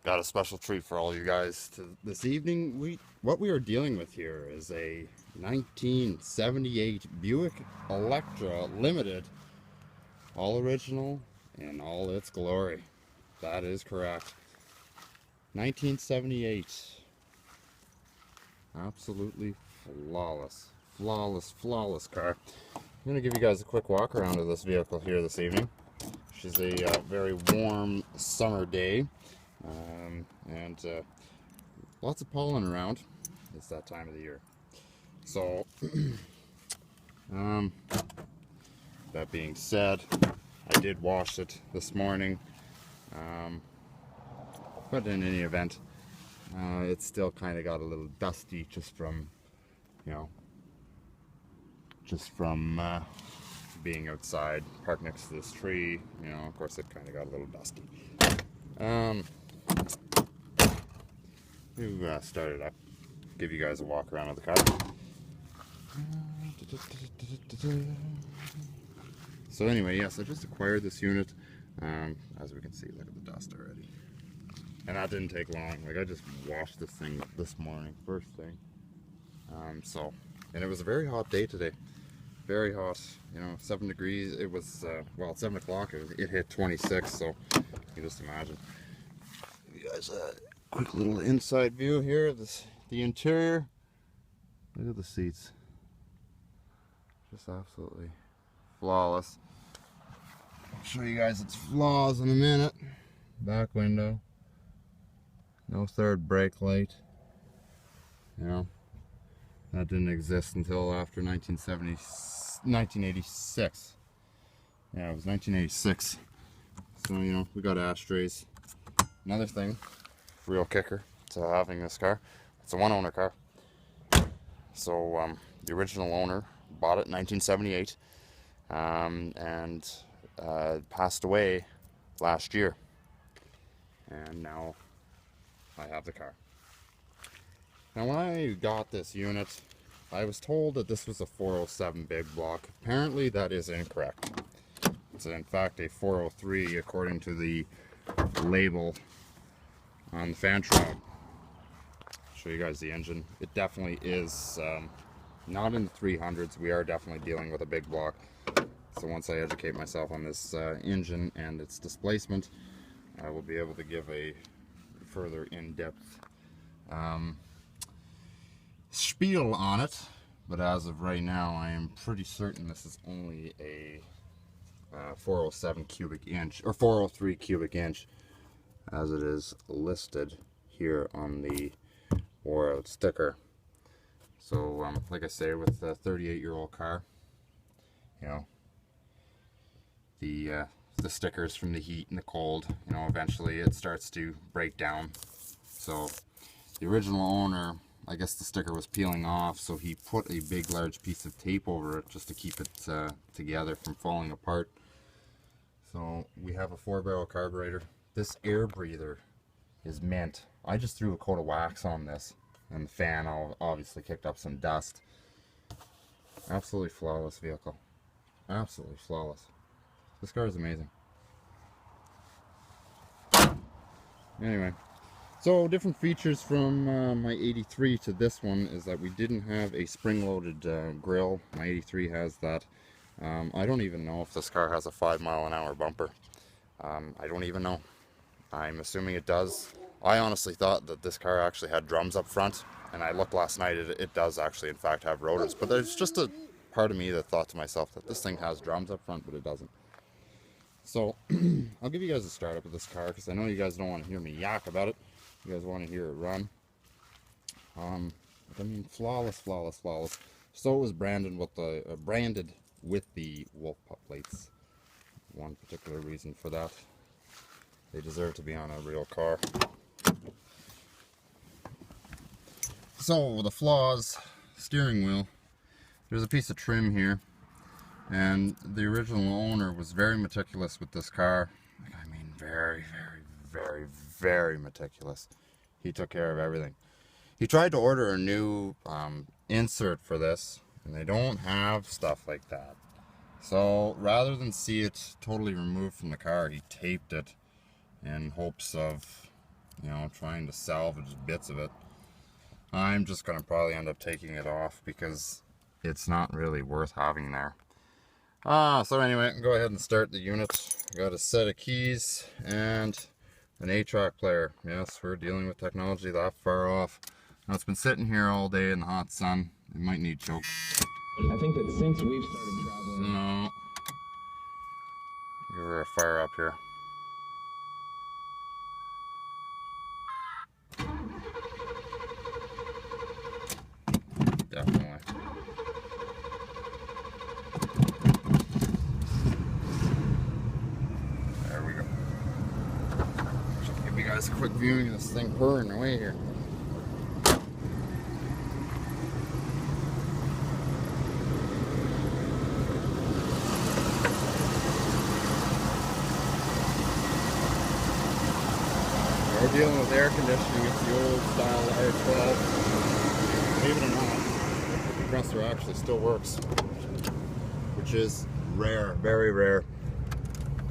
Got a special treat for all you guys this evening. What we are dealing with here is a 1978 Buick Electra Limited, all original in all its glory. That is correct. 1978. Absolutely flawless. Flawless car. I'm going to give you guys a quick walk around of this vehicle here this evening. She's a very warm summer day. And lots of pollen around. It's that time of the year. So, that being said, I did wash it this morning. But in any event, it's still kind of got a little dusty just from, you know, being outside, parked next to this tree. You know, of course, it kind of got a little dusty. We'll start it up, give you guys a walk around of the car. So anyway, yes, I just acquired this unit. As we can see, look at the dust already. And that didn't take long. Like, I just washed this thing this morning, first thing. And it was a very hot day today. Very hot, you know, 7 degrees. It was, well, at 7 o'clock, it hit 26, so you can just imagine. You guys, quick little inside view here of the interior. Look at the seats. Just absolutely flawless. I'll show you guys its flaws in a minute. Back window. No third brake light. You know, that didn't exist until after 1986. Yeah, it was 1986. So, you know, we got ashtrays. Another thing, real kicker to having this car, it's a one-owner car. So, the original owner bought it in 1978 and passed away last year. And now I have the car. Now, when I got this unit, I was told that this was a 407 big block. Apparently, that is incorrect. It's in fact a 403 according to the label on the fan shroud. Show you guys the engine. It definitely is not in the 300s. We are definitely dealing with a big block. So once I educate myself on this engine and its displacement, I will be able to give a further in-depth spiel on it. But as of right now, I am pretty certain this is only a 407 cubic inch, or 403 cubic inch, as it is listed here on the wore out sticker. So, like I say, with a 38-year-old car, you know, the stickers from the heat and the cold, you know, eventually it starts to break down. So, the original owner, I guess the sticker was peeling off, so he put a big large piece of tape over it just to keep it together from falling apart. So we have a 4-barrel carburetor. This air breather is mint. I just threw a coat of wax on this, and the fan obviously kicked up some dust. Absolutely flawless vehicle. Absolutely flawless. This car is amazing. Anyway. So, different features from my 83 to this one is that we didn't have a spring-loaded grille. My 83 has that. I don't even know if this car has a 5-mile-an-hour bumper. I don't even know. I'm assuming it does. I honestly thought that this car actually had drums up front, and I looked last night, it does actually in fact have rotors. But there's just a part of me that thought to myself that this thing has drums up front, but it doesn't. So, I'll give you guys a startup of this car, because I know you guys don't want to hear me yak about it. You guys want to hear it run. I mean, flawless. So it was branded with the Wolf-Pup plates. One particular reason for that. They deserve to be on a real car. So the flaws, steering wheel. There's a piece of trim here, and the original owner was very meticulous with this car. I mean, very meticulous. He took care of everything. He tried to order a new insert for this, and they don't have stuff like that. So rather than see it totally removed from the car, he taped it in hopes of you know, trying to salvage bits of it. I'm just going to probably end up taking it off because it's not really worth having there. So anyway, go ahead and start the unit. Got a set of keys and an 8-track player. Yes, we're dealing with technology that far off. Now it's been sitting here all day in the hot sun. It might need choke. I think that since we've started traveling... No. Give her a fire up here. Definitely. There we go. Just give you guys a quick viewing of this thing purring away here. We're dealing with air conditioning. It's the old style R12. Believe it or not, the compressor actually still works, which is rare, very rare.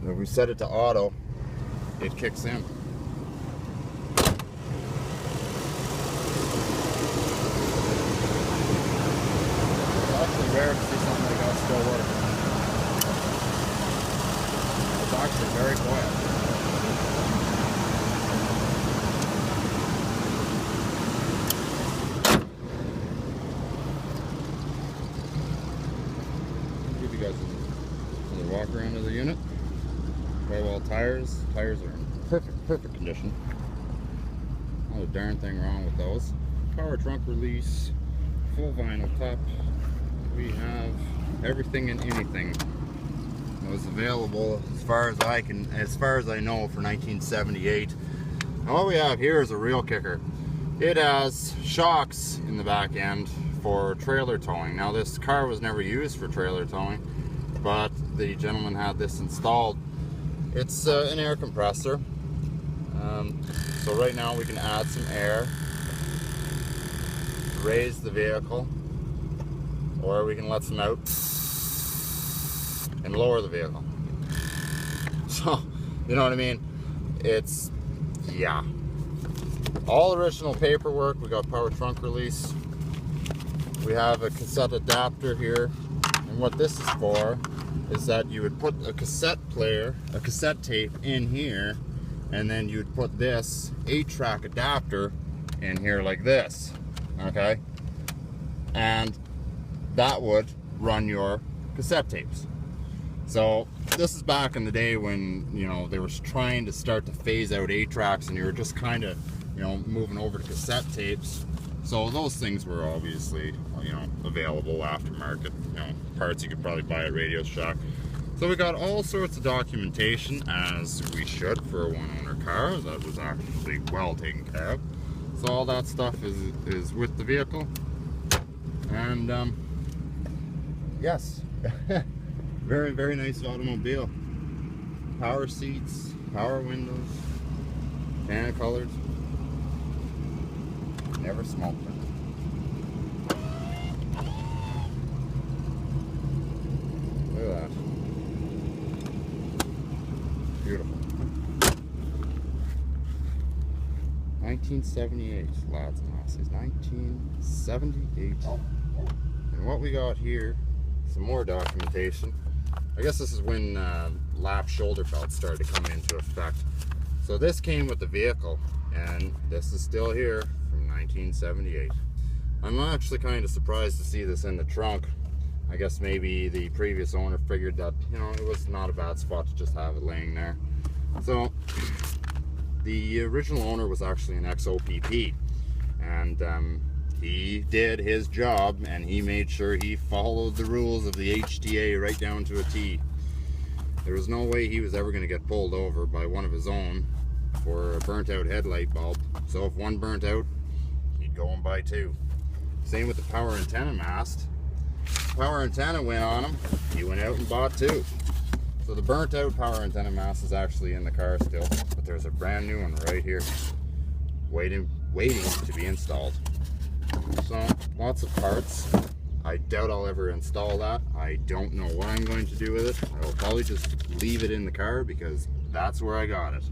When we set it to auto, it kicks in. It's actually rare to see something like that still work. It's actually very quiet. Walk around to the unit. Well, tires are in perfect condition. Not a darn thing wrong with those. Power trunk release, full vinyl top. We have everything and anything that was available as far as I know for 1978. And what we have here is a real kicker. It has shocks in the back end for trailer towing. Now this car was never used for trailer towing, but the gentleman had this installed. It's an air compressor. So right now we can add some air, raise the vehicle, or we can let some out and lower the vehicle. So, you know what I mean? It's, yeah. All original paperwork. We got power trunk release. We have a cassette adapter here. And what this is for is that you would put a cassette player, a cassette tape in here, and then you'd put this 8-track adapter in here like this, okay? And that would run your cassette tapes. So this is back in the day when, you know, they were trying to start to phase out 8-tracks and you were just kind of, you know, moving over to cassette tapes. So those things were obviously, you know, available aftermarket, you know, parts you could probably buy at Radio Shack. So we got all sorts of documentation, as we should for a one-owner car. That was actually well taken care of. So all that stuff is with the vehicle. And yes, very, very nice automobile. Power seats, power windows, tan colored. Never smoked it. Look at that. Beautiful. 1978, lads and lassies. 1978. And what we got here, some more documentation. I guess this is when lap shoulder belts started to come into effect. So this came with the vehicle, and this is still here from 1978. I'm actually kind of surprised to see this in the trunk. I guess maybe the previous owner figured that, you know, it was not a bad spot to just have it laying there. So the original owner was actually an ex-OPP, and he did his job, and he made sure he followed the rules of the HTA right down to a T. There was no way he was ever going to get pulled over by one of his own for a burnt out headlight bulb. So if one burnt out, he'd go and buy two. Same with the power antenna mast. Power antenna went on him, he went out and bought two. So the burnt out power antenna mast is actually in the car still, but there's a brand new one right here waiting to be installed. So lots of parts. I doubt I'll ever install that. I don't know what I'm going to do with it. I will probably just leave it in the car because that's where I got it.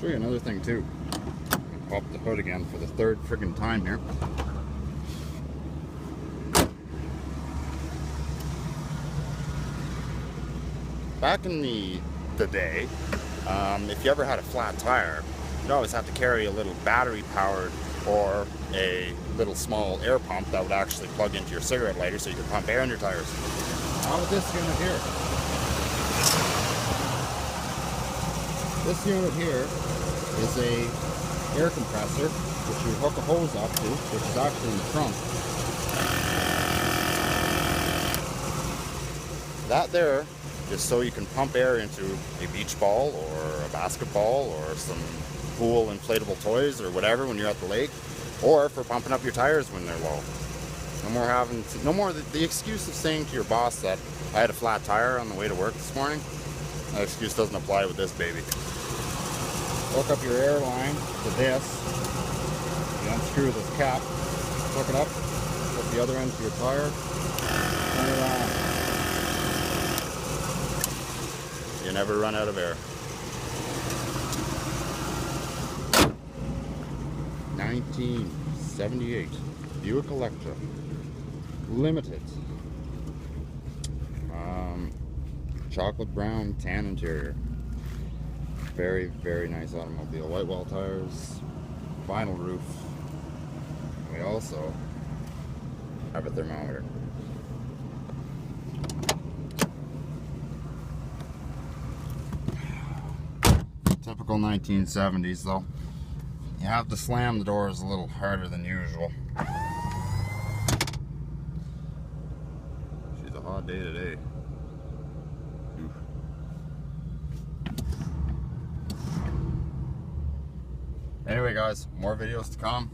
show you another thing too. Pop the hood again for the third friggin' time here. Back in the day, if you ever had a flat tire, you'd always have to carry a little battery powered or a little small air pump that would actually plug into your cigarette lighter so you could pump air in your tires. How about this unit here? This unit here is a air compressor which you hook a hose up to, which is actually in the trunk. That there is so you can pump air into a beach ball or a basketball or some pool inflatable toys or whatever when you're at the lake, or for pumping up your tires when they're low. No more the excuse of saying to your boss that I had a flat tire on the way to work this morning. That excuse doesn't apply with this baby. Hook up your air line to this. You unscrew this cap, hook it up, put the other end to your tire, turn it on. You never run out of air. 1978 Buick Electra, limited, chocolate brown tan interior. Very, very nice automobile. White wall tires, vinyl roof. We also have a thermometer. Typical 1970s though. You have to slam the doors a little harder than usual. She's a hot day today. Oof. Anyway guys, more videos to come.